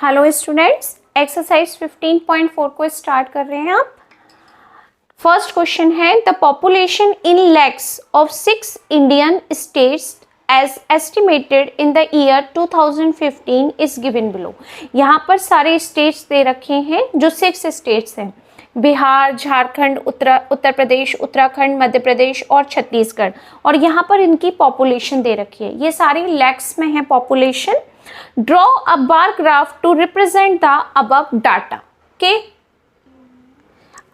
Hello students, exercise 15.4 को start कर रहे हैं आप। फर्स्ट क्वेश्चन है the population in lakhs of 6 Indian states as estimated in the year 2015 is given below. यहाँ पर सारे स्टेट्स दे रखे हैं जो 6 स्टेट्स हैं, बिहार, झारखंड, उत्तर प्रदेश, उत्तराखंड, मध्य प्रदेश और छत्तीसगढ़। और यहाँ पर इनकी पॉपुलेशन दे रखी है, ये सारी लैक्स में है population. Draw a bar graph to represent the above data के।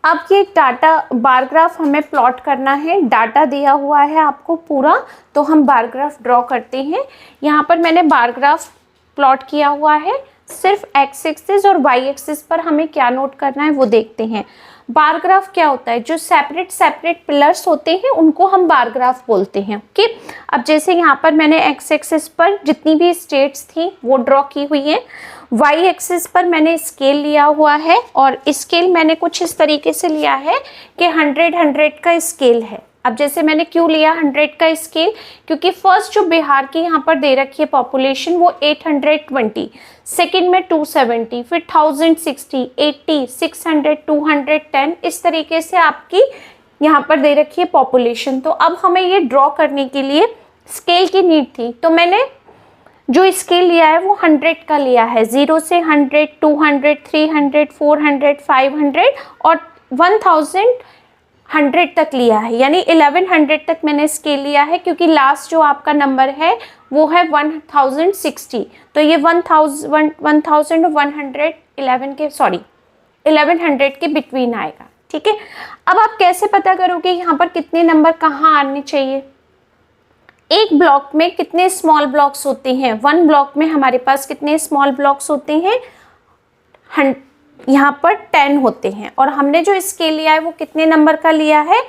अब ये डाटा बार ग्राफ हमें प्लॉट करना है, डाटा दिया हुआ है आपको पूरा, तो हम बार ग्राफ ड्रॉ करते हैं। यहाँ पर मैंने बार ग्राफ प्लॉट किया हुआ है, सिर्फ एक्स एक्सिस और वाई एक्सिस पर हमें क्या नोट करना है वो देखते हैं। बार ग्राफ क्या होता है, जो सेपरेट पिलर्स होते हैं उनको हम बार ग्राफ बोलते हैं। ओके, अब जैसे यहाँ पर मैंने एक्स एक्सिस पर जितनी भी स्टेट्स थी वो ड्रॉ की हुई है, वाई एक्सिस पर मैंने स्केल लिया हुआ है और स्केल मैंने कुछ इस तरीके से लिया है कि 100 का स्केल है। अब जैसे मैंने क्यों लिया 100 का स्केल, क्योंकि फर्स्ट जो बिहार की यहाँ पर दे रखी है पॉपुलेशन वो 820, सेकंड में 270, फिर 1060, 80, 600, 210, इस तरीके से आपकी यहाँ पर दे रखी है पॉपुलेशन। तो अब हमें ये ड्रॉ करने के लिए स्केल की नीड थी, तो मैंने जो स्केल लिया है वो 100 का लिया है। 0 से 100, 200, 300, 400, 500 और 1100 तक लिया है, यानी 1100 तक मैंने स्केल लिया है, क्योंकि लास्ट जो आपका नंबर है वो है 1060। तो ये 1100 के बिटवीन आएगा। ठीक है, अब आप कैसे पता करोगे यहाँ पर कितने नंबर कहाँ आने चाहिए। एक ब्लॉक में कितने स्मॉल ब्लॉक्स होते हैं, 1 ब्लॉक में हमारे पास कितने स्मॉल ब्लॉक्स होते हैं, यहाँ पर 10 होते हैं। और हमने जो स्केल लिया है वो कितने नंबर का लिया है,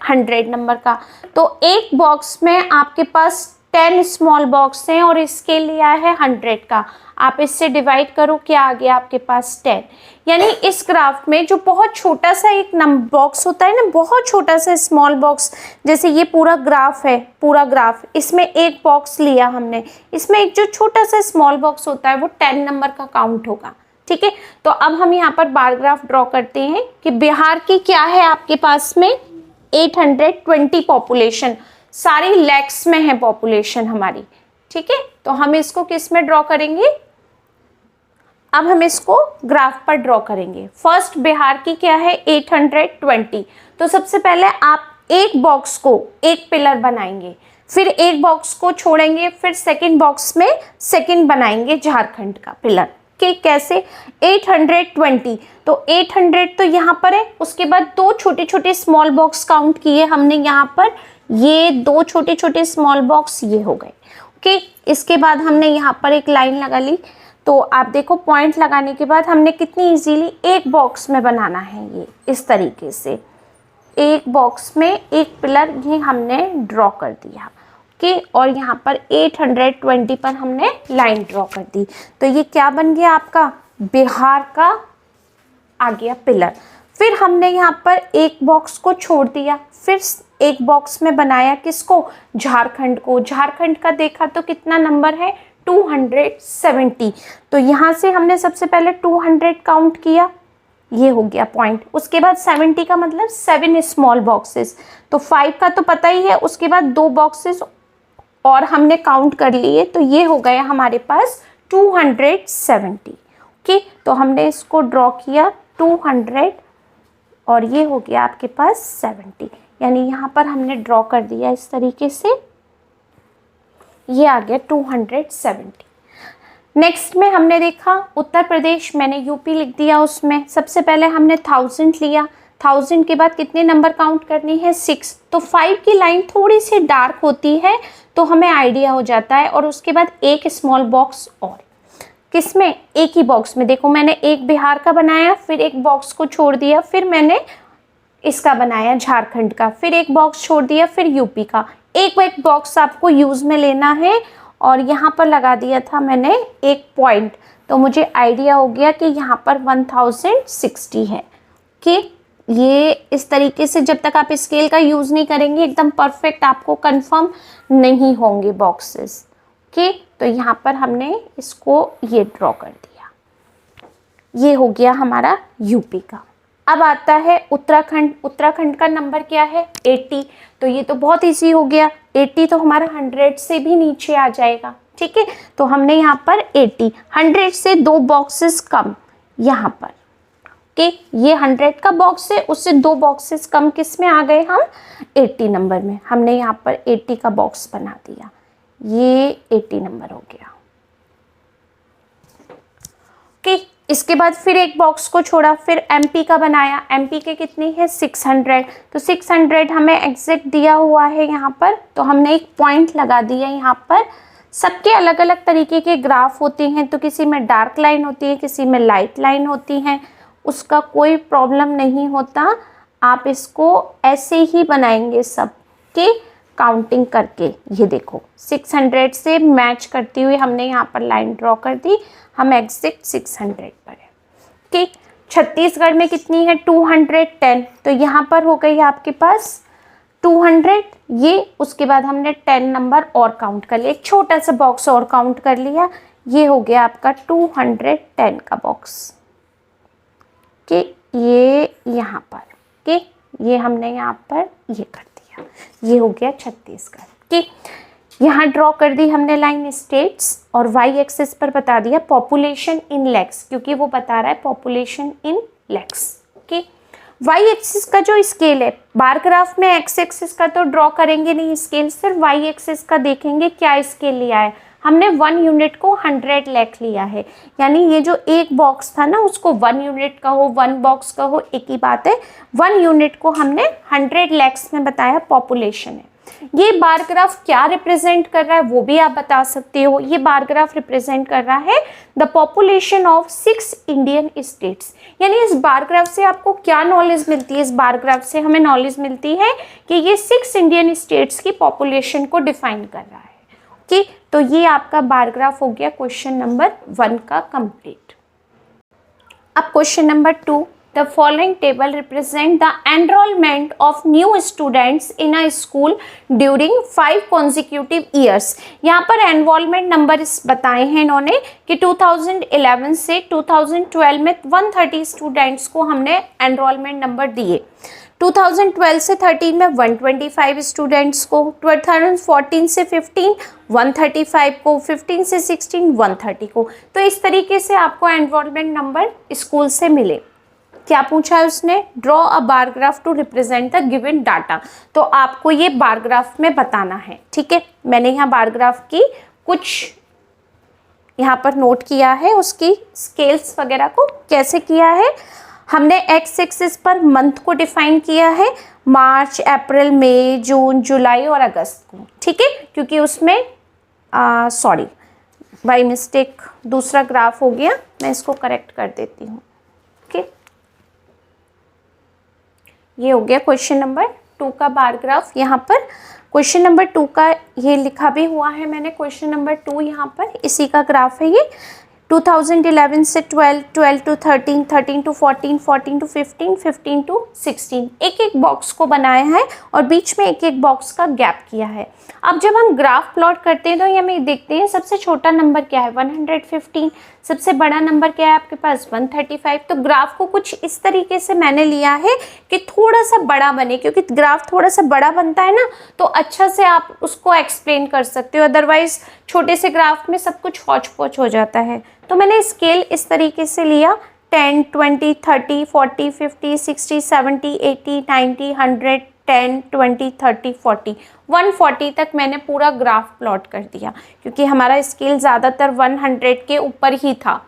100 नंबर का। तो एक बॉक्स में आपके पास 10 स्मॉल बॉक्स हैं और स्केल लिया है 100 का। आप इससे डिवाइड करो, क्या आ गया आपके पास 10। यानी इस ग्राफ में जो बहुत छोटा सा एक बॉक्स होता है ना, बहुत छोटा सा स्मॉल बॉक्स, जैसे ये पूरा ग्राफ है, पूरा ग्राफ, इसमें एक बॉक्स लिया हमने, इसमें एक जो छोटा सा स्मॉल बॉक्स होता है वो 10 नंबर का काउंट होगा। ठीक है, तो अब हम यहाँ पर बार ग्राफ ड्रॉ करते हैं कि बिहार की क्या है आपके पास में 820 पॉपुलेशन, सारी लैक्स में है पॉपुलेशन हमारी। ठीक है, तो हम इसको किस में ड्रॉ करेंगे, अब हम इसको ग्राफ पर ड्रॉ करेंगे। फर्स्ट बिहार की क्या है 820, तो सबसे पहले आप एक बॉक्स को एक पिलर बनाएंगे, फिर एक बॉक्स को छोड़ेंगे, फिर सेकंड बॉक्स में सेकंड बनाएंगे झारखंड का पिलर। कि कैसे 820, तो 800 तो यहाँ पर है, उसके बाद 2 छोटे छोटे स्मॉल बॉक्स काउंट किए हमने यहाँ पर, ये 2 छोटे छोटे स्मॉल बॉक्स ये हो गए। ओके, इसके बाद हमने यहाँ पर एक लाइन लगा ली। तो आप देखो पॉइंट लगाने के बाद हमने कितनी इजीली एक बॉक्स में बनाना है, ये इस तरीके से एक बॉक्स में एक पिलर ये हमने ड्रॉ कर दिया। ओके, और यहाँ पर 820 पर हमने लाइन ड्रॉ कर दी। तो ये क्या बन गया आपका, बिहार का आ गया पिलर। फिर हमने यहाँ पर एक बॉक्स को छोड़ दिया, फिर एक बॉक्स में बनाया किसको, झारखंड को। झारखंड का देखा तो कितना नंबर है 270, तो यहाँ से हमने सबसे पहले 200 काउंट किया, ये हो गया पॉइंट। उसके बाद 70 का मतलब 7 स्मॉल बॉक्सेस, तो 5 का तो पता ही है, उसके बाद 2 बॉक्सेस और हमने काउंट कर लिए, तो ये हो गया हमारे पास 270। ओके, तो हमने इसको ड्रॉ किया 200 और ये हो गया आपके पास 70, यानी यहाँ पर हमने ड्रॉ कर दिया इस तरीके से, ये आ गया 270। नेक्स्ट में हमने देखा उत्तर प्रदेश, मैंने यूपी लिख दिया, उसमें सबसे पहले हमने 1000 लिया, 1000 के बाद कितने नंबर काउंट करनी है 6, तो 5 की लाइन थोड़ी सी डार्क होती है तो हमें आइडिया हो जाता है। और उसके बाद एक स्मॉल बॉक्स और, किसमें, एक ही बॉक्स में। देखो मैंने एक बिहार का बनाया, फिर एक बॉक्स को छोड़ दिया, फिर मैंने इसका बनाया झारखंड का, फिर एक बॉक्स छोड़ दिया, फिर यूपी का। एक बॉक्स आपको यूज़ में लेना है और यहाँ पर लगा दिया था मैंने एक पॉइंट, तो मुझे आइडिया हो गया कि यहाँ पर 1060 है। कि ये इस तरीके से जब तक आप स्केल का यूज़ नहीं करेंगे एकदम परफेक्ट आपको कंफर्म नहीं होंगे बॉक्सेस। ओके, तो यहाँ पर हमने इसको ये ड्रॉ कर दिया। ये हो गया हमारा यूपी का। अब आता है उत्तराखंड। उत्तराखंड का नंबर क्या है 80। तो ये तो बहुत इजी हो गया, 80 तो हमारा 100 से भी नीचे आ जाएगा, ठीक है। तो हमने यहाँ पर 80, 100 से 2 बॉक्सेस कम यहाँ पर, ओके। ये 100 का बॉक्स है, उससे 2 बॉक्सेस कम किस में आ गए हम 80 नंबर में। हमने यहाँ पर 80 का बॉक्स बना दिया, ये 80 नंबर हो गया, ओके। इसके बाद फिर एक बॉक्स को छोड़ा, फिर एमपी का बनाया। एमपी के कितनी है 600। तो 600 हमें एग्जैक्ट दिया हुआ है यहाँ पर, तो हमने एक पॉइंट लगा दिया यहाँ पर। सबके अलग अलग तरीके के ग्राफ होते हैं, तो किसी में डार्क लाइन होती है, किसी में लाइट लाइन होती है, उसका कोई प्रॉब्लम नहीं होता। आप इसको ऐसे ही बनाएंगे सब के काउंटिंग करके। ये देखो 600 से मैच करती हुई हमने यहाँ पर लाइन ड्रॉ कर दी, हम एग्जैक्ट 600 पर है, ठीक। छत्तीसगढ़ में कितनी है 210। तो यहाँ पर हो गई आपके पास 200 ये, उसके बाद हमने 10 नंबर और काउंट कर लिया, एक छोटा सा बॉक्स और काउंट कर लिया, ये हो गया आपका 210 का बॉक्स, कि ये यहाँ पर, कि ये हमने यहाँ पर ये कर दिया, ये हो गया छत्तीसगढ़, कि यहाँ ड्रॉ कर दी हमने लाइन स्टेट्स, और वाई एक्सिस पर बता दिया पॉपुलेशन इन लैक्स, क्योंकि वो बता रहा है population in lakhs, okay. Y axis का जो स्केल है, बार ग्राफ में एक्स एक्सिस का तो ड्रॉ करेंगे नहीं स्केल, सिर्फ वाई एक्सिस का देखेंगे क्या स्केल लिया है। हमने 1 यूनिट को 100 लाख लिया है, यानी ये जो एक बॉक्स था ना उसको 1 यूनिट का हो 1 बॉक्स का हो एक ही बात है। 1 यूनिट को हमने 100 लैक्स में बताया पॉपुलेशन है। ये बार ग्राफ क्या रिप्रेजेंट कर रहा है वो भी आप बता सकते हो। ये बार ग्राफ रिप्रेजेंट कर रहा है the population of 6 Indian states. यानी इस बार ग्राफ से आपको क्या नॉलेज मिलती है, इस बार ग्राफ से हमें नॉलेज मिलती है कि ये 6 इंडियन स्टेट्स की पॉपुलेशन को डिफाइन कर रहा है, ओके। तो ये आपका बार ग्राफ हो गया क्वेश्चन नंबर 1 का कंप्लीट। अब question number 2, the following table represent the enrollment of new students in a school during 5 consecutive years। यहाँ पर enrollment numbers बताए हैं इन्होंने कि 2011 से 2012 में 130 स्टूडेंट्स को हमने enrollment नंबर दिए, 2012 से 13 में 125 स्टूडेंट्स को, 2014 से 15 135 को, 15 से 16 130 को। तो इस तरीके से आपको एनरोलमेंट नंबर स्कूल से मिले। क्या पूछा है उसने, draw a bar graph to represent the given data. तो आपको ये बार ग्राफ में बताना है, ठीक है। मैंने यहाँ बार ग्राफ की कुछ यहाँ पर नोट किया है, उसकी स्केल्स वगैरह को कैसे किया है। हमने एक्स एक्सिस पर मंथ को डिफाइन किया है, मार्च, अप्रैल, मई, जून, जुलाई और अगस्त को, ठीक है। क्योंकि उसमें सॉरी बाय मिस्टेक दूसरा ग्राफ हो गया, मैं इसको करेक्ट कर देती हूँ, ओके। ये हो गया क्वेश्चन नंबर 2 का बार ग्राफ। यहाँ पर क्वेश्चन नंबर 2 का ये लिखा भी हुआ है मैंने, क्वेश्चन नंबर 2 यहाँ पर इसी का ग्राफ है ये। 2011 से 12, 12 to 13, 13 to 14, 14 to 15, 15 to 16, एक एक बॉक्स को बनाया है और बीच में एक एक बॉक्स का गैप किया है। अब जब हम ग्राफ प्लॉट करते हैं तो ये हमें देखते हैं सबसे छोटा नंबर क्या है 115, सबसे बड़ा नंबर क्या है आपके पास 135। तो ग्राफ को कुछ इस तरीके से मैंने लिया है कि थोड़ा सा बड़ा बने, क्योंकि ग्राफ थोड़ा सा बड़ा बनता है ना तो अच्छा से आप उसको एक्सप्लेन कर सकते हो, अदरवाइज छोटे से ग्राफ में सब कुछ हौच पौच हो जाता है। तो मैंने स्केल इस तरीके से लिया 10, 20, 30, 40, 50, 60, 70, 80, 90, 100, 10, 20, 30, 40, 140 तक मैंने पूरा ग्राफ प्लॉट कर दिया, क्योंकि हमारा स्केल ज़्यादातर 100 के ऊपर ही था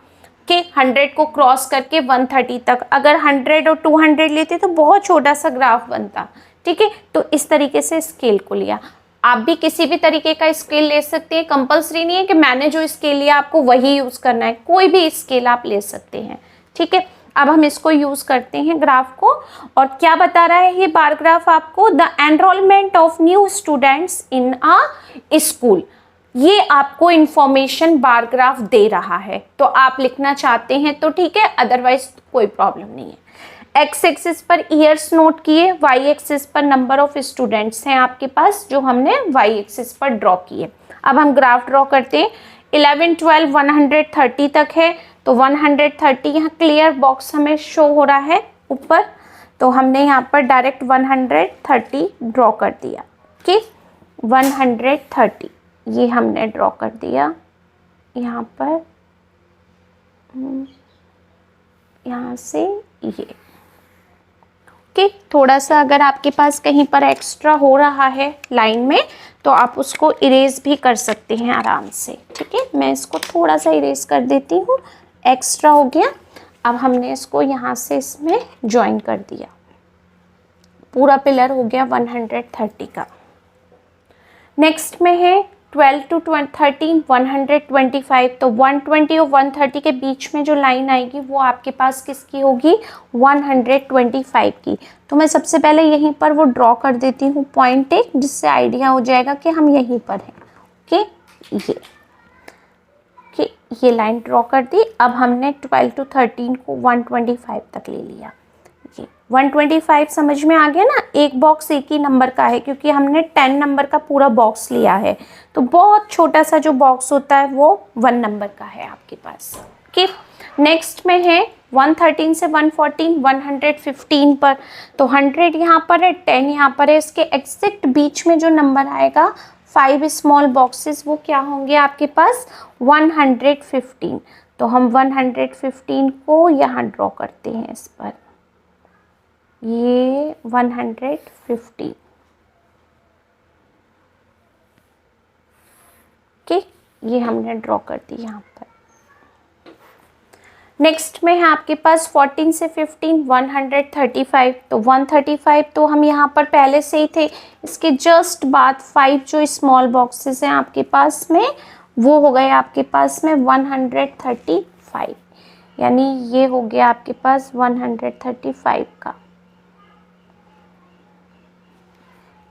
कि 100 को क्रॉस करके 130 तक। अगर 100 और 200 लेते तो बहुत छोटा सा ग्राफ बनता, ठीक है। तो इस तरीके से स्केल को लिया। आप भी किसी भी तरीके का स्केल ले सकते हैं, कंपलसरी नहीं है कि मैंने जो स्केल लिया आपको वही यूज़ करना है, कोई भी स्केल आप ले सकते हैं, ठीक है। अब हम इसको यूज़ करते हैं ग्राफ को, और क्या बता रहा है ये बार ग्राफ आपको, the enrolment of new students in a school. ये आपको इंफॉर्मेशन बार ग्राफ दे रहा है, तो आप लिखना चाहते हैं तो ठीक है, अदरवाइज कोई प्रॉब्लम नहीं है। एक्स एक्सिस पर ईयर्स नोट किए, वाई एक्सिस पर नंबर ऑफ स्टूडेंट्स हैं आपके पास जो हमने वाई एक्सिस पर ड्रॉ किए। अब हम ग्राफ ड्रॉ करते हैं। 11, 12, 130 तक है, तो 130 यहाँ क्लियर बॉक्स हमें शो हो रहा है ऊपर, तो हमने यहाँ पर डायरेक्ट 130 ड्रॉ कर दिया कि 130 ये हमने ड्रॉ कर दिया यहाँ पर, यहाँ से ये। ओके, थोड़ा सा अगर आपके पास कहीं पर एक्स्ट्रा हो रहा है लाइन में तो आप उसको इरेज भी कर सकते हैं आराम से। ठीक है, मैं इसको थोड़ा सा इरेज कर देती हूँ, एक्स्ट्रा हो गया। अब हमने इसको यहाँ से इसमें ज्वाइन कर दिया, पूरा पिलर हो गया 130 का। नेक्स्ट में है 12 to 13 125, तो 120 और 130 के बीच में जो लाइन आएगी वो आपके पास किसकी होगी, 125 की। तो मैं सबसे पहले यहीं पर वो ड्रॉ कर देती हूँ पॉइंट एक, जिससे आइडिया हो जाएगा कि हम यहीं पर हैं। ओके, ये लाइन ड्रॉ कर दी। अब हमने 12 to 13 को 125 तक ले लिया। ये 125 समझ में आ गया ना, एक बॉक्स एक ही नंबर का है क्योंकि हमने 10 नंबर का पूरा बॉक्स लिया है, तो बहुत छोटा सा जो बॉक्स होता है वो 1 नंबर का है आपके पास। ओके, नेक्स्ट में है 113 से 114 115 पर, तो 100 यहाँ पर है, 10 यहाँ पर है, इसके एग्जैक्ट बीच में जो नंबर आएगा 5 स्मॉल बॉक्सेस वो क्या होंगे आपके पास, 115। तो हम 115 को यहाँ ड्रॉ करते हैं इस पर, ये 150। ओके, ये हमने ड्रॉ कर दी यहाँ पर। नेक्स्ट में है आपके पास 14 से 15 135, तो 135 तो हम यहाँ पर पहले से ही थे, इसके जस्ट बाद 5 जो स्मॉल बॉक्सेस हैं आपके पास में वो हो गए आपके पास में 135, यानी ये हो गया आपके पास 135 का।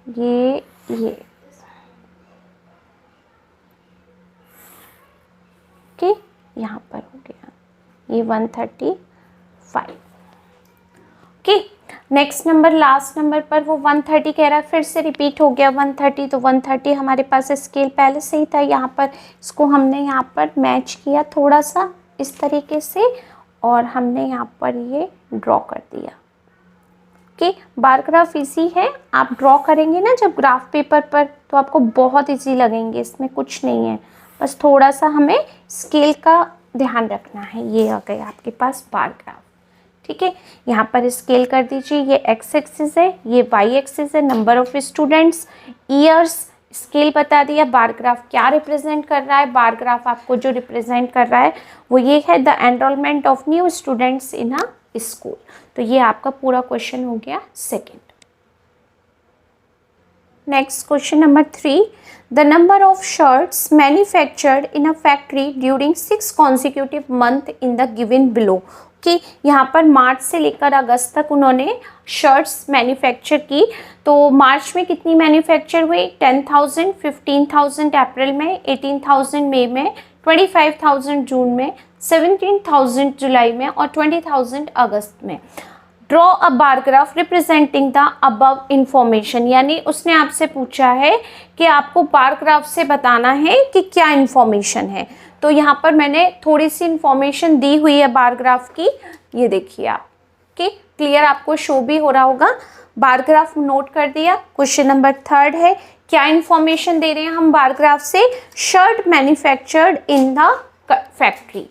ये ओके, यहाँ पर हो गया ये 135। Okay, next number last number पर वो 130 कह रहा है, फिर से रिपीट हो गया 130, तो 130 हमारे पास स्केल पहले से ही था, यहाँ पर इसको हमने यहाँ पर मैच किया थोड़ा सा इस तरीके से और हमने यहाँ पर ये ड्रॉ कर दिया। ओके, बार ग्राफ इजी है, आप ड्रॉ करेंगे ना जब ग्राफ पेपर पर तो आपको बहुत इजी लगेंगे, इसमें कुछ नहीं है, बस थोड़ा सा हमें स्केल का ध्यान रखना है। ये आ गया आपके पास बार ग्राफ। ठीक है, यहाँ पर स्केल कर दीजिए, ये एक्स एक्सिस है, ये वाई एक्सिस है, number of students, years, scale बता दिया। बार ग्राफ क्या रिप्रेजेंट कर रहा है, बार ग्राफ आपको जो रिप्रेजेंट कर रहा है वो ये है, the enrolment of new students in a school. तो ये आपका पूरा क्वेश्चन हो गया second. Next question number 3, the number of shirts manufactured in a factory during 6 consecutive month in the given below. कि यहाँ पर मार्च से लेकर अगस्त तक उन्होंने शर्ट्स मैन्युफैक्चर की, तो मार्च में कितनी मैन्युफैक्चर हुई, 10,000, 15,000 अप्रैल में, 18,000 मई में, 25,000 जून में, 17,000 जुलाई में और 20,000 अगस्त में। Draw a bar graph representing the above information, यानी उसने आपसे पूछा है कि आपको बार ग्राफ से बताना है कि क्या इंफॉर्मेशन है। तो यहाँ पर मैंने थोड़ी सी इंफॉर्मेशन दी हुई है बार ग्राफ की, ये देखिए आप कि क्लियर आपको शो भी हो रहा होगा। बार ग्राफ नोट कर दिया। क्वेश्चन नंबर 3 है, क्या इंफॉर्मेशन दे रहे हैं हम बार ग्राफ से, shirt manufactured in the factory.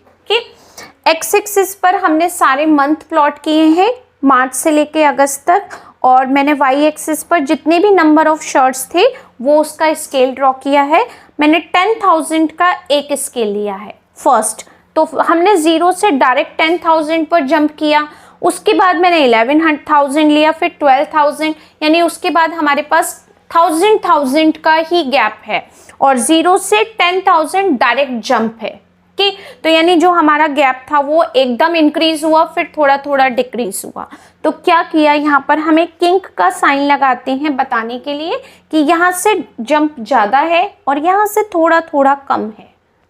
X axis पर हमने सारे मंथ प्लॉट किए हैं मार्च से लेके अगस्त तक, और मैंने वाई एक्सिस पर जितने भी नंबर ऑफ शर्ट्स थे वो उसका स्केल ड्रॉ किया है। मैंने 10,000 का एक स्केल लिया है फर्स्ट, तो हमने 0 से डायरेक्ट 10,000 पर जंप किया, उसके बाद मैंने 11,000 लिया, फिर 12,000, यानी उसके बाद हमारे पास 1,000 का ही गैप है और 0 से 10,000 डायरेक्ट जंप है। कि तो यानी जो हमारा गैप था वो एकदम इंक्रीज हुआ, फिर थोड़ा थोड़ा डिक्रीज हुआ। तो क्या किया, यहाँ पर हमें किंक का साइन लगाते हैं बताने के लिए कि यहाँ से जंप ज़्यादा है और यहाँ से थोड़ा थोड़ा कम है।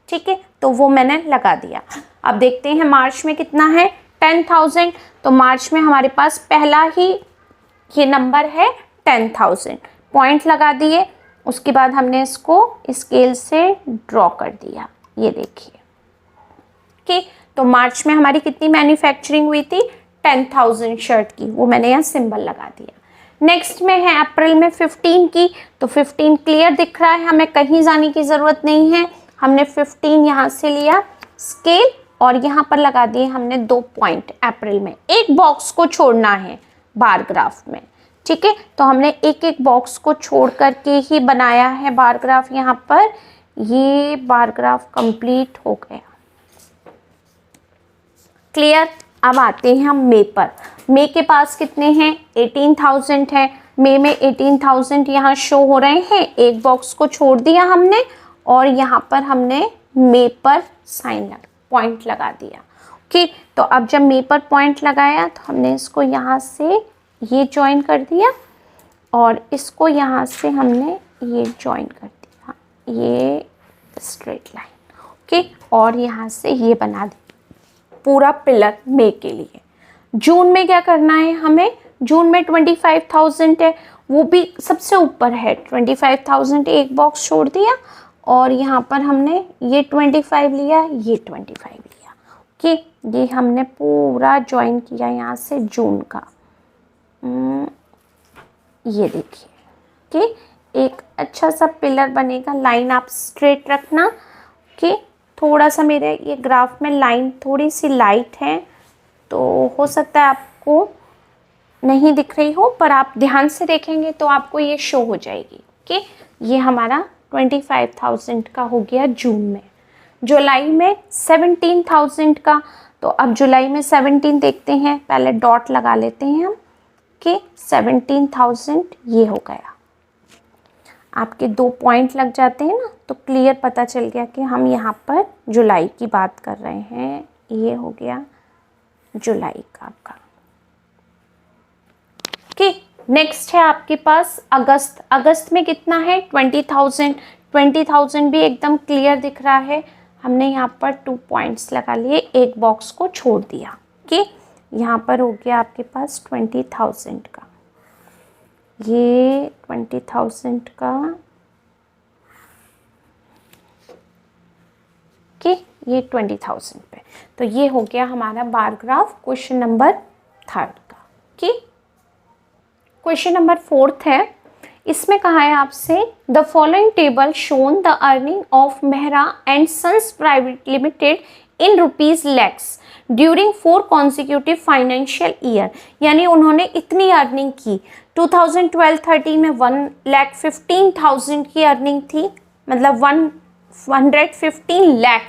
ठीक है, तो वो मैंने लगा दिया। अब देखते हैं मार्च में कितना है, 10,000, तो मार्च में हमारे पास पहला ही ये नंबर है 10,000, पॉइंट लगा दिए। उसके बाद हमने इसको स्केल से ड्रॉ कर दिया, ये देखिए कि तो मार्च में हमारी कितनी मैन्युफैक्चरिंग हुई थी, 10,000 शर्ट की, वो मैंने यहाँ सिंबल लगा दिया। नेक्स्ट में है अप्रैल में 15 की, तो 15 क्लियर दिख रहा है, हमें कहीं जाने की ज़रूरत नहीं है। हमने 15 यहाँ से लिया स्केल और यहाँ पर लगा दिए हमने 2 पॉइंट अप्रैल में। एक बॉक्स को छोड़ना है बार ग्राफ में, ठीक है, तो हमने एक एक बॉक्स को छोड़ करके ही बनाया है बार ग्राफ। यहाँ पर ये बार ग्राफ कंप्लीट हो गया, क्लियर। अब आते हैं हम मई पर। मई के पास कितने हैं, 18,000 है। मई में 18,000 यहाँ शो हो रहे हैं, एक बॉक्स को छोड़ दिया हमने और यहाँ पर हमने मई पर साइन पॉइंट लगा दिया। ओके, तो अब जब मई पर पॉइंट लगाया तो हमने इसको यहाँ से ये ज्वाइन कर दिया और इसको यहाँ से हमने ये ज्वाइन कर दिया, ये स्ट्रेट लाइन। ओके, और यहाँ से ये बना दिया पूरा पिलर मई के लिए। जून में क्या करना है हमें, जून में 25,000 है, वो भी सबसे ऊपर है 25,000, एक बॉक्स छोड़ दिया और यहाँ पर हमने ये 25 लिया, ये 25 लिया। ओके, ये हमने पूरा ज्वाइन किया यहाँ से जून का। ये देखिए, ओके, एक अच्छा सा पिलर बनेगा। लाइन आप स्ट्रेट रखना। ओके, थोड़ा सा मेरे ये ग्राफ में लाइन थोड़ी सी लाइट है तो हो सकता है आपको नहीं दिख रही हो, पर आप ध्यान से देखेंगे तो आपको ये शो हो जाएगी। ओके, ये हमारा 25,000 का हो गया जून में। जुलाई में 17,000 का, तो अब जुलाई में 17 देखते हैं, पहले डॉट लगा लेते हैं हम कि 17,000 ये हो गया। आपके 2 पॉइंट लग जाते हैं ना, तो क्लियर पता चल गया कि हम यहाँ पर जुलाई की बात कर रहे हैं। ये हो गया जुलाई का आपका। ओके, नेक्स्ट है आपके पास अगस्त। अगस्त में कितना है, 20,000। 20,000 भी एकदम क्लियर दिख रहा है। हमने यहाँ पर 2 पॉइंट्स लगा लिए, एक बॉक्स को छोड़ दिया। ओके, यहाँ पर हो गया आपके पास 20,000 का, ये 20,000 का। ओके, ये 20,000 पे, तो ये हो गया हमारा बार ग्राफ क्वेश्चन नंबर 3 का। ओके, क्वेश्चन नंबर 4 है। इसमें कहा है आपसे the following table shown the earning of Mehra and sons private limited in rupees lakhs during 4 consecutive financial year. यानी उन्होंने इतनी अर्निंग की। 2012-13 में 1,15,000 की अर्निंग थी, मतलब 115 लाख,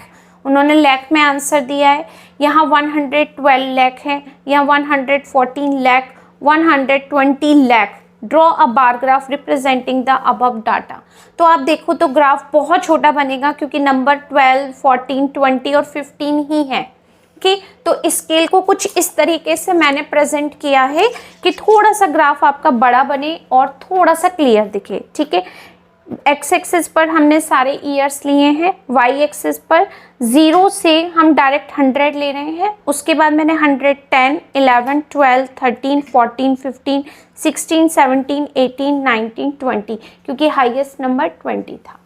उन्होंने लाख में आंसर दिया है। यहाँ 112 लाख है, यहाँ 114 lakh, 120 lakh. Draw a bar graph representing the above data. तो आप देखो तो ग्राफ बहुत छोटा बनेगा क्योंकि नंबर 12, 14, 20 और 15 ही है। ओके, तो स्केल को कुछ इस तरीके से मैंने प्रेजेंट किया है कि थोड़ा सा ग्राफ आपका बड़ा बने और थोड़ा सा क्लियर दिखे। ठीक है, एक्स एक्सिस पर हमने सारे ईयर्स लिए हैं, वाई एक्सिस पर 0 से हम डायरेक्ट 100 ले रहे हैं। उसके बाद मैंने 110, 11, 12, 13, 14, 15, 16, 17, 18, 19, 20, क्योंकि हाईएस्ट नंबर 20 था।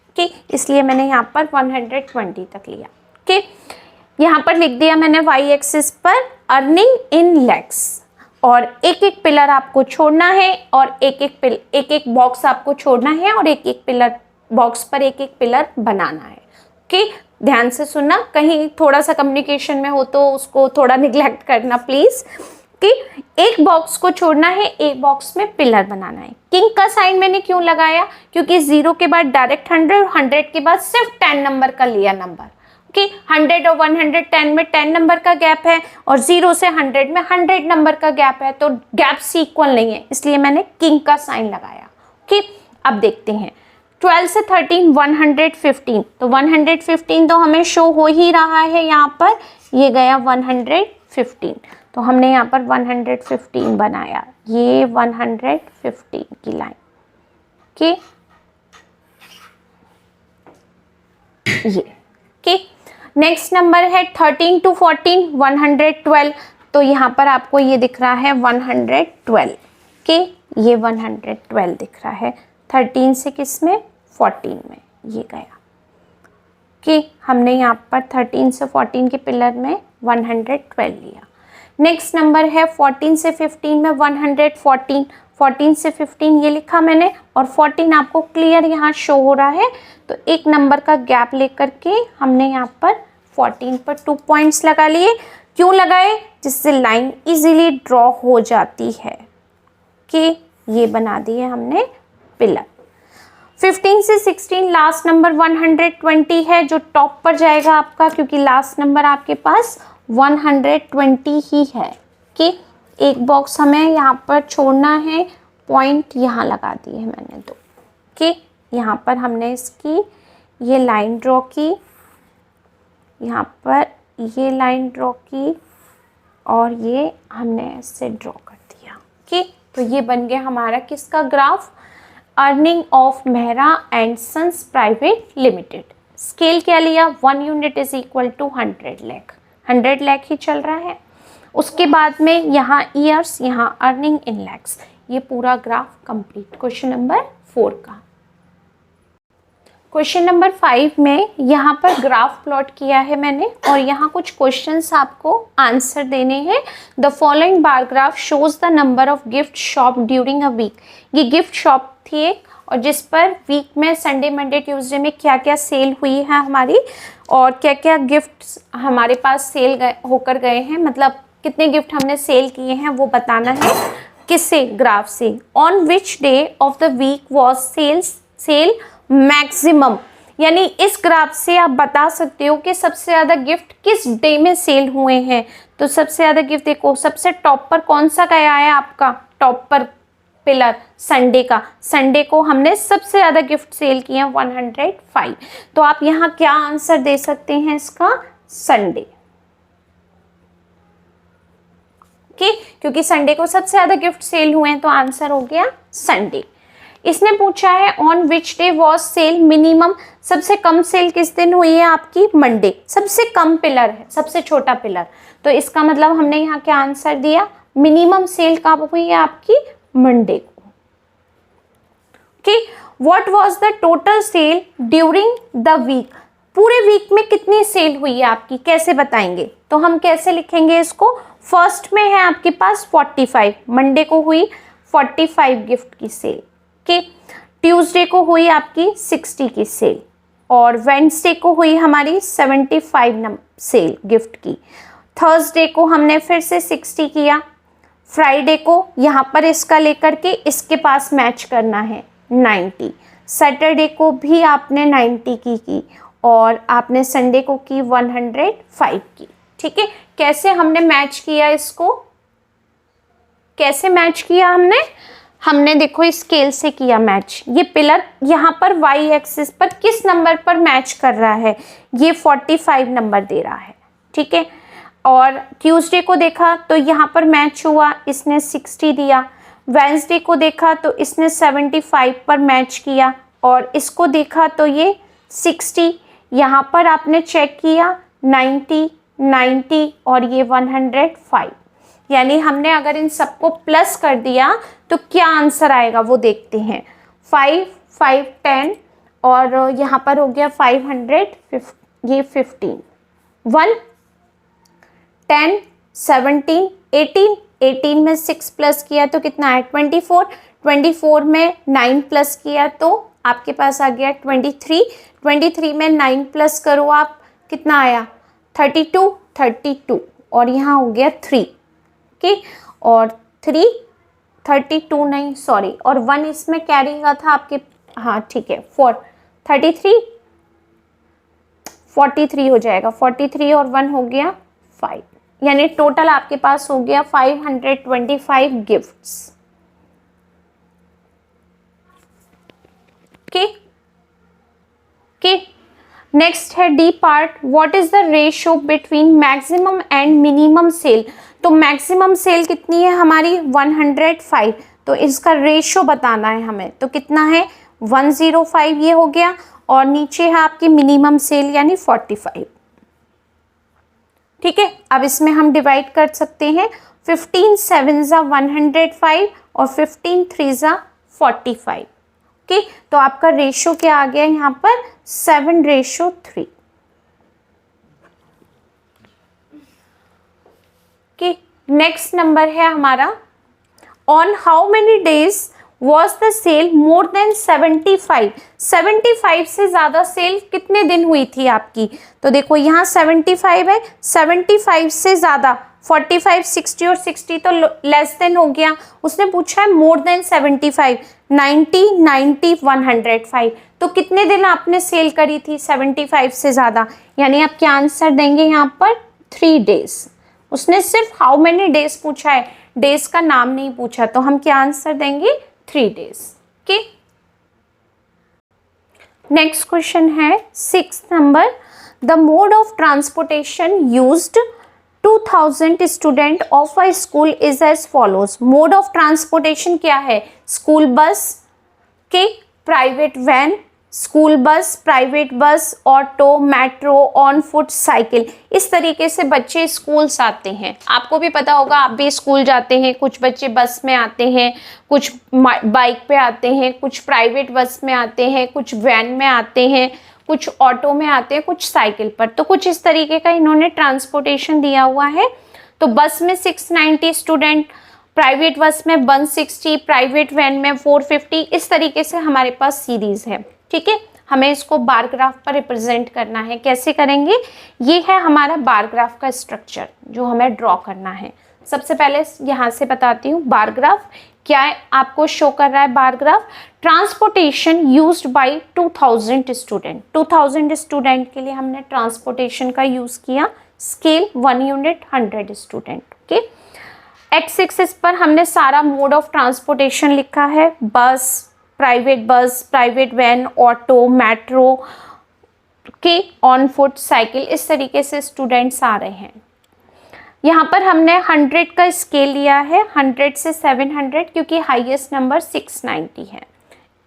ओके, इसलिए मैंने यहाँ पर 120 तक लिया। ओके, यहाँ पर लिख दिया मैंने वाई एक्सिस पर अर्निंग इन लैक्स, और एक एक पिलर आपको छोड़ना है और एक एक बॉक्स आपको छोड़ना है और एक एक पिलर बॉक्स पर एक एक पिलर बनाना है। ओके, ध्यान से सुनना, कहीं थोड़ा सा कम्युनिकेशन में हो तो उसको थोड़ा निगलेक्ट करना प्लीज। कि एक बॉक्स को छोड़ना है, एक बॉक्स में पिलर बनाना है। किंग का साइन मैंने क्यों लगाया, क्योंकि 0 के बाद डायरेक्ट 100, 100 के बाद सिर्फ 10 नंबर का लिया नंबर। कि 100 और 110 में 10 नंबर का गैप है और 0 से 100 में 100 नंबर का गैप है, तो गैप्स इक्वल नहीं है, इसलिए मैंने किंग का साइन लगाया। ओके, अब देखते हैं 12 से 13 115, तो 115 तो हमें शो हो ही रहा है यहाँ पर, ये गया 115, तो हमने यहाँ पर 115 बनाया, ये 115 की लाइन। ओके, ये ओके। नेक्स्ट नंबर है 13 to 14 112, तो यहाँ पर आपको ये दिख रहा है 112 के, ये 112 दिख रहा है। 13 से किस में, 14 में, ये गया। कि हमने यहाँ पर 13 से 14 के पिलर में 112 लिया। नेक्स्ट नंबर है 14 से 15 में 114, 14 से 15 ये लिखा मैंने, और 14 आपको क्लियर यहाँ शो हो रहा है, तो एक नंबर का गैप लेकर के हमने यहाँ पर 14 पर 2 पॉइंट्स लगा लिए। क्यों लगाए? जिससे लाइन इजीली ड्रॉ हो जाती है कि ये बना दिए हमने पिलर। 15 से 16 लास्ट नंबर 120 है जो टॉप पर जाएगा आपका, क्योंकि लास्ट नंबर आपके पास 120 ही है कि एक बॉक्स हमें यहाँ पर छोड़ना है, पॉइंट यहाँ लगा दिए हैं मैंने दो कि यहाँ पर हमने इसकी ये लाइन ड्रॉ की, यहाँ पर ये लाइन ड्रॉ की और ये हमने ऐसे ड्रॉ कर दिया कि तो ये बन गया हमारा किसका graph, earning of Mehra and sons private limited. Scale क्या लिया, 1 unit is equal to 100 lakh, 100 lakh ही चल रहा है। उसके बाद में यहाँ ईयर्स, यहाँ अर्निंग इन लैक्स। ये पूरा ग्राफ कंप्लीट। क्वेश्चन नंबर 4 का। क्वेश्चन नंबर 5 में यहाँ पर ग्राफ प्लॉट किया है मैंने और यहाँ कुछ क्वेश्चंस आपको आंसर देने हैं। The following bar graph shows the number of gift shop during a week. ये गिफ्ट शॉप थी एक, और जिस पर वीक में संडे मंडे ट्यूसडे में क्या क्या सेल हुई है हमारी, और क्या क्या गिफ्ट्स हमारे पास सेल होकर गए हैं, मतलब कितने गिफ्ट हमने सेल किए हैं वो बताना है। किससे? ग्राफ से। On which day of the week was sale maximum, यानी इस ग्राफ से आप बता सकते हो कि सबसे ज़्यादा गिफ्ट किस डे में सेल हुए हैं। तो सबसे ज़्यादा गिफ्ट देखो, सबसे टॉप पर कौन सा गया है आपका, टॉप पर पिलर संडे का। संडे को हमने सबसे ज़्यादा गिफ्ट सेल किए हैं 105। तो आप यहाँ क्या आंसर दे सकते हैं इसका, संडे। क्योंकि संडे को सबसे ज़्यादा गिफ्ट सेल हुए हैं तो आंसर हो गया संडे। इसने पूछा है on which day was sale minimum, सबसे कम सेल किस दिन हुई है आपकी, मंडे। सबसे कम पिलर है, सबसे छोटा पिलर, तो इसका मतलब हमने यहाँ क्या आंसर दिया, मिनिमम सेल कब हुई है आपकी, मंडे को। Okay, what was the total sale during the week, पूरे वीक में कितनी सेल हुई है आपकी, कैसे बताएंगे? तो हम कैसे लिखेंगे इसको, फर्स्ट में है आपके पास 45, मंडे को हुई 45 गिफ्ट की सेल के, ट्यूसडे को हुई आपकी 60 की सेल, और वेडनेसडे को हुई हमारी 75 सेल गिफ्ट की, थर्सडे को हमने फिर से 60 किया, फ्राइडे को यहाँ पर इसका लेकर के इसके पास मैच करना है 90, सैटरडे को भी आपने 90 की और आपने संडे को की 105 की। ठीक है, कैसे हमने मैच किया इसको, कैसे मैच किया हमने देखो स्केल से किया मैच। ये पिलर यहाँ पर वाई एक्सिस पर किस नंबर पर मैच कर रहा है, ये 45 नंबर दे रहा है। ठीक है, और ट्यूसडे को देखा तो यहाँ पर मैच हुआ, इसने 60 दिया। वेडनेसडे को देखा तो इसने 75 पर मैच किया, और इसको देखा तो ये 60, यहाँ पर आपने चेक किया 90, 90 और ये 105। यानी हमने अगर इन सबको प्लस कर दिया तो क्या आंसर आएगा वो देखते हैं। 5, 5, 10 और यहाँ पर हो गया 500, ये 15, 1, 10, 17, 18, 18 में 6 प्लस किया तो कितना है 24, 24 में 9 प्लस किया तो आपके पास आ गया 23, 23 में 9 प्लस करो आप, कितना आया 32, 32 और यहाँ हो गया 3। ओके, और 3, 32 नहीं सॉरी, और 1 इसमें कैरी का था आपके, हाँ ठीक है 4, 33, 43 हो जाएगा, 43 और 1 हो गया 5, यानी टोटल आपके पास हो गया 525 गिफ्ट्स। ओके, नेक्स्ट है D part, what is the ratio between maximum and minimum cell. तो मैक्सिमम सेल कितनी है हमारी 105, तो इसका रेशियो बताना है हमें, तो कितना है 105 ये हो गया, और नीचे है आपकी मिनिमम सेल यानी 45। ठीक है, अब इसमें हम डिवाइड कर सकते हैं, 15 7 ज़ा 105 और 15 3 ज़ा 45। ओके, तो आपका रेशियो क्या आ गया यहाँ पर 7:3। नेक्स्ट नंबर है हमारा, on how many days was the sale more than 75, 75 से ज़्यादा सेल कितने दिन हुई थी आपकी। तो देखो यहाँ 75 है, 75 से ज़्यादा 45, 60 और 60 तो लेस देन हो गया। उसने पूछा है मोर देन 75, 90, 90, 105, तो कितने दिन आपने सेल करी थी 75 से ज़्यादा, यानी आप क्या आंसर देंगे यहाँ पर 3 डेज। उसने सिर्फ हाउ मेनी डेज पूछा है, डेज का नाम नहीं पूछा, तो हम क्या आंसर देंगे 3 डेज। ओके, नेक्स्ट क्वेश्चन है 6th number, the mode of transportation used 2000 student of a school is as follows. Mode of transportation क्या है, स्कूल बस के, private van, school bus, private bus, auto, metro, on foot, cycle. इस तरीके से बच्चे schools आते हैं। आपको भी पता होगा, आप भी स्कूल जाते हैं, कुछ बच्चे बस में आते हैं, कुछ बाइक पे आते हैं, कुछ प्राइवेट बस में आते हैं, कुछ वैन में आते हैं, कुछ ऑटो में आते हैं, कुछ साइकिल पर। तो कुछ इस तरीके का इन्होंने ट्रांसपोर्टेशन दिया हुआ है। तो बस में 690 स्टूडेंट, प्राइवेट बस में 160, प्राइवेट वैन में 450, इस तरीके से हमारे पास सीरीज है। ठीक है, हमें इसको बार ग्राफ पर रिप्रेजेंट करना है। कैसे करेंगे, ये है हमारा बार ग्राफ का स्ट्रक्चर जो हमें ड्रॉ करना है। सबसे पहले यहाँ से बताती हूँ बार ग्राफ क्या है, आपको शो कर रहा है bar graph, transportation used by 2000 student. 2000 student के लिए हमने ट्रांसपोर्टेशन का यूज किया, scale 1 unit 100 student. Okay, x axis पर हमने सारा मोड ऑफ ट्रांसपोर्टेशन लिखा है, बस, प्राइवेट वैन, ऑटो, मेट्रो के, ऑन फुट, साइकिल, इस तरीके से स्टूडेंट्स आ रहे हैं। यहाँ पर हमने 100 का स्केल लिया है, 100 से 700, क्योंकि हाईएस्ट नंबर 690 है।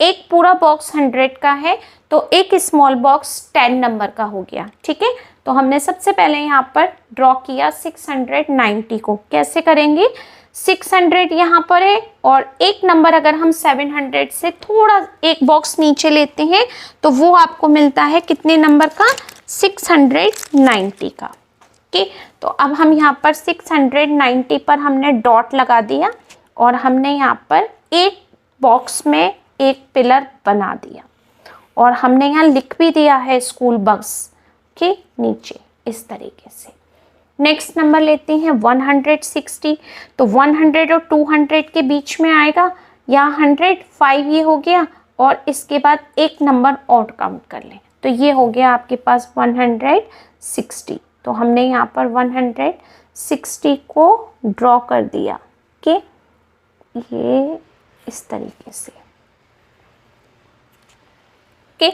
एक पूरा बॉक्स 100 का है, तो एक स्मॉल बॉक्स 10 नंबर का हो गया। ठीक है, तो हमने सबसे पहले यहाँ पर ड्रॉ किया 690 को। कैसे करेंगे, 600 यहाँ पर है और एक नंबर अगर हम 700 से थोड़ा एक बॉक्स नीचे लेते हैं तो वो आपको मिलता है कितने नंबर का, 690 का। ओके, तो अब हम यहाँ पर 690 पर हमने डॉट लगा दिया और हमने यहाँ पर एक बॉक्स में एक पिलर बना दिया और हमने यहाँ लिख भी दिया है स्कूल बस के नीचे इस तरीके से। नेक्स्ट नंबर लेते हैं 160, तो 100 और 200 के बीच में आएगा, यहाँ 105 ये हो गया और इसके बाद एक नंबर और काउंट कर लें, तो ये हो गया आपके पास 160। तो हमने यहाँ पर 160 को ड्रॉ कर दिया कि ये इस तरीके से। ओके,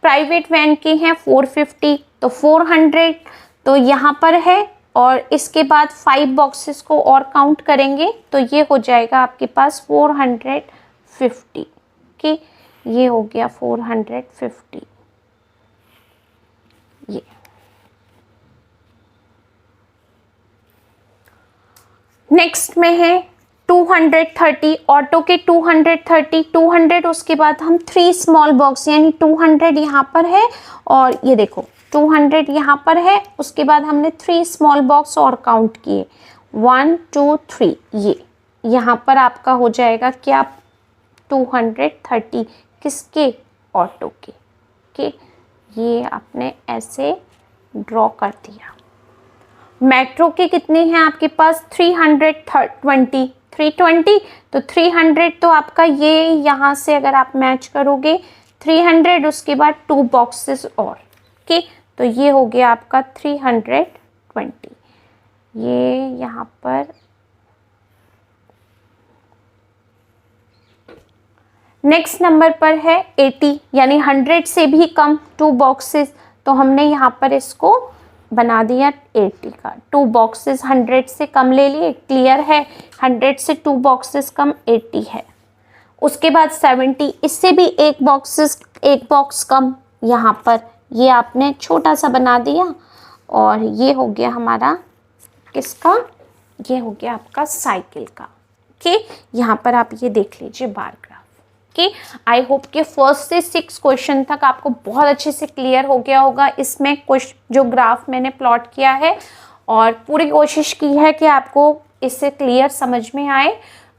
प्राइवेट वैन के हैं 450, तो 400 तो यहाँ पर है और इसके बाद 5 बॉक्सेस को और काउंट करेंगे तो ये हो जाएगा आपके पास 450। ओके, ये हो गया 450। ये नेक्स्ट में है 230, ऑटो के 230, 200 उसके बाद हम 3 स्मॉल बॉक्स यानी 200 यहाँ पर है और ये देखो 200 यहाँ पर है, उसके बाद हमने 3 स्मॉल बॉक्स और काउंट किए 1 2 3, ये यहाँ पर आपका हो जाएगा क्या 230 किसके, ऑटो के। ओके, ये आपने ऐसे ड्रॉ कर दिया। मेट्रो के कितने हैं आपके पास 320, 320 तो 300 तो आपका ये यहाँ से अगर आप मैच करोगे 300 उसके बाद 2 बॉक्सेस और। ओके, तो ये हो गया आपका 320। ये यहाँ पर नेक्स्ट नंबर पर है 80 यानी 100 से भी कम 2 बॉक्सेस, तो हमने यहाँ पर इसको बना दिया 80 का। 2 बॉक्सेस 100 से कम ले लिए, क्लियर है, 100 से 2 बॉक्सेस कम 80 है। उसके बाद 70, इससे भी एक बॉक्स कम, यहाँ पर ये आपने छोटा सा बना दिया और ये हो गया हमारा किसका, ये हो गया आपका साइकिल का। ओके, यहाँ पर आप ये देख लीजिए bar graph. Okay, I hope कि फर्स्ट से 6 क्वेश्चन तक आपको बहुत अच्छे से क्लियर हो गया होगा। इसमें जो ग्राफ मैंने प्लॉट किया है और पूरी कोशिश की है कि आपको इससे क्लियर समझ में आए।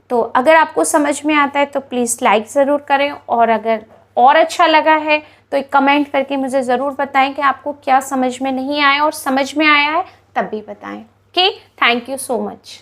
तो अगर आपको समझ में आता है तो प्लीज़ लाइक ज़रूर करें, और अगर और अच्छा लगा है तो एक कमेंट करके मुझे ज़रूर बताएं कि आपको क्या समझ में नहीं आया, और समझ में आया है तब भी बताएं। Okay, thank you so much.